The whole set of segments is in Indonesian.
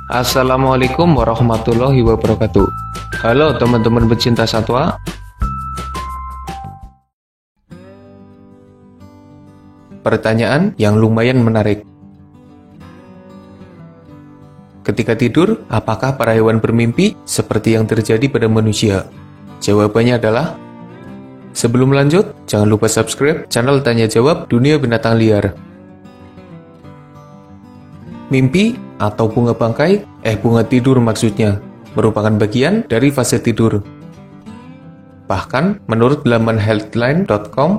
Assalamualaikum warahmatullahi wabarakatuh. Halo teman-teman pecinta satwa. Pertanyaan yang lumayan menarik. Ketika tidur, apakah para hewan bermimpi seperti yang terjadi pada manusia? Jawabannya adalah, sebelum lanjut, jangan lupa subscribe channel Tanya Jawab Dunia Binatang Liar. Mimpi atau bunga bangkai, bunga tidur maksudnya, merupakan bagian dari fase tidur. Bahkan, menurut laman healthline.com,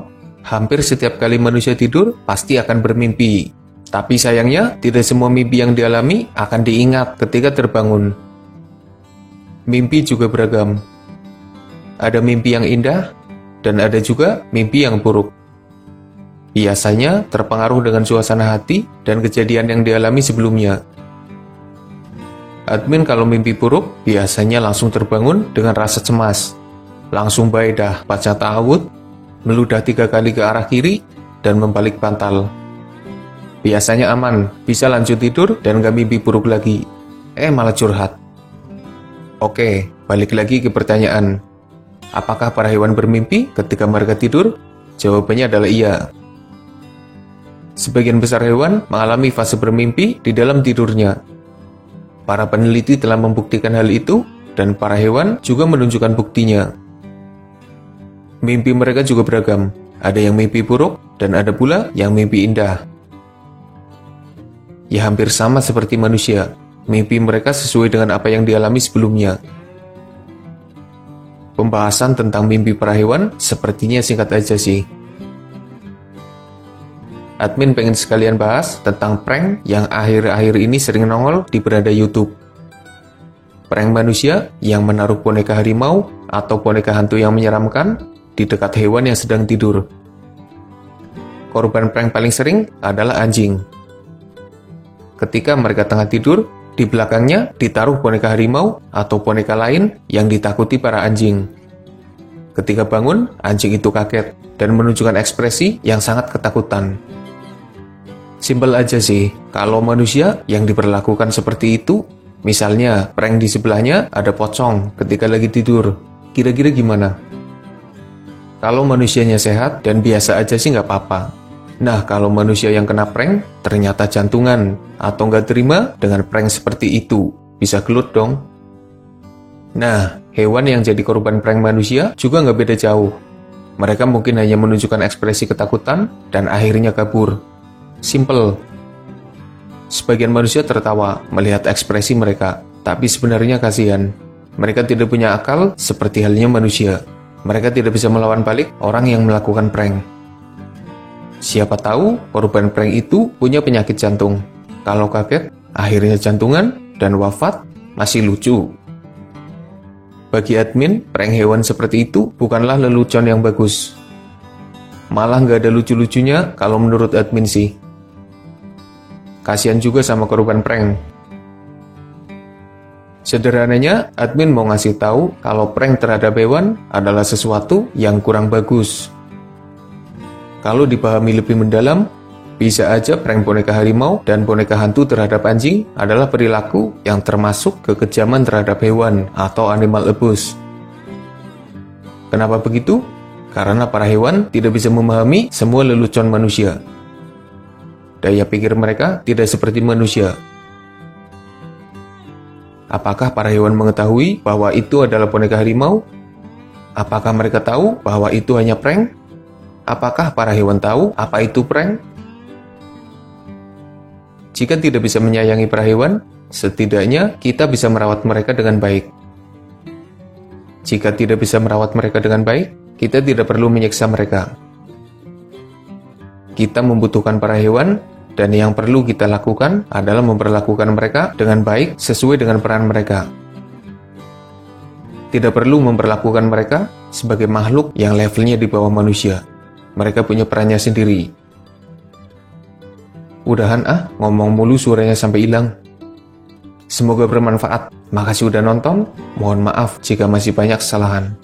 hampir setiap kali manusia tidur, pasti akan bermimpi. Tapi sayangnya, tidak semua mimpi yang dialami akan diingat ketika terbangun. Mimpi juga beragam. Ada mimpi yang indah, dan ada juga mimpi yang buruk. Biasanya terpengaruh dengan suasana hati dan kejadian yang dialami sebelumnya. Admin kalau mimpi buruk, biasanya langsung terbangun dengan rasa cemas. Langsung baedah, baca ta'awud, meludah 3 kali ke arah kiri, dan membalik bantal. Biasanya aman, bisa lanjut tidur dan gak mimpi buruk lagi. Malah curhat. Oke, balik lagi ke pertanyaan. Apakah para hewan bermimpi ketika mereka tidur? Jawabannya adalah iya. Sebagian besar hewan mengalami fase bermimpi di dalam tidurnya. Para peneliti telah membuktikan hal itu, dan para hewan juga menunjukkan buktinya. Mimpi mereka juga beragam. Ada yang mimpi buruk, dan ada pula yang mimpi indah. Ya hampir sama seperti manusia. Mimpi mereka sesuai dengan apa yang dialami sebelumnya. Pembahasan tentang mimpi para hewan sepertinya singkat aja sih. Admin pengen sekalian bahas tentang prank yang akhir-akhir ini sering nongol di beranda YouTube. Prank manusia yang menaruh boneka harimau atau boneka hantu yang menyeramkan di dekat hewan yang sedang tidur. Korban prank paling sering adalah anjing. Ketika mereka tengah tidur, di belakangnya ditaruh boneka harimau atau boneka lain yang ditakuti para anjing. Ketika bangun, anjing itu kaget dan menunjukkan ekspresi yang sangat ketakutan. Simpel aja sih, kalau manusia yang diperlakukan seperti itu, misalnya prank di sebelahnya ada pocong ketika lagi tidur, kira-kira gimana? Kalau manusianya sehat dan biasa aja sih nggak apa-apa. Nah, kalau manusia yang kena prank ternyata jantungan atau nggak terima dengan prank seperti itu, bisa gelut dong. Nah, hewan yang jadi korban prank manusia juga nggak beda jauh. Mereka mungkin hanya menunjukkan ekspresi ketakutan dan akhirnya kabur. Simple. Sebagian manusia tertawa melihat ekspresi mereka, tapi sebenarnya kasihan. Mereka tidak punya akal seperti halnya manusia. Mereka tidak bisa melawan balik orang yang melakukan prank. Siapa tahu korban prank itu punya penyakit jantung. Kalau kaget, akhirnya jantungan dan wafat, masih lucu. Bagi admin, prank hewan seperti itu bukanlah lelucon yang bagus. Malah nggak ada lucu-lucunya kalau menurut admin sih. Kasihan juga sama korban prank. Sederhananya, admin mau ngasih tahu kalau prank terhadap hewan adalah sesuatu yang kurang bagus. Kalau dipahami lebih mendalam, bisa aja prank boneka harimau dan boneka hantu terhadap anjing adalah perilaku yang termasuk kekejaman terhadap hewan atau animal abuse. Kenapa begitu? Karena para hewan tidak bisa memahami semua lelucon manusia. Daya pikir mereka tidak seperti manusia. Apakah para hewan mengetahui bahwa itu adalah boneka harimau? Apakah mereka tahu bahwa itu hanya prank? Apakah para hewan tahu apa itu prank? Jika tidak bisa menyayangi para hewan, setidaknya kita bisa merawat mereka dengan baik. Jika tidak bisa merawat mereka dengan baik, kita tidak perlu menyiksa mereka. Kita membutuhkan para hewan, dan yang perlu kita lakukan adalah memperlakukan mereka dengan baik sesuai dengan peran mereka. Tidak perlu memperlakukan mereka sebagai makhluk yang levelnya di bawah manusia. Mereka punya perannya sendiri. Udahan ngomong mulu suaranya sampai hilang. Semoga bermanfaat. Makasih udah nonton. Mohon maaf jika masih banyak kesalahan.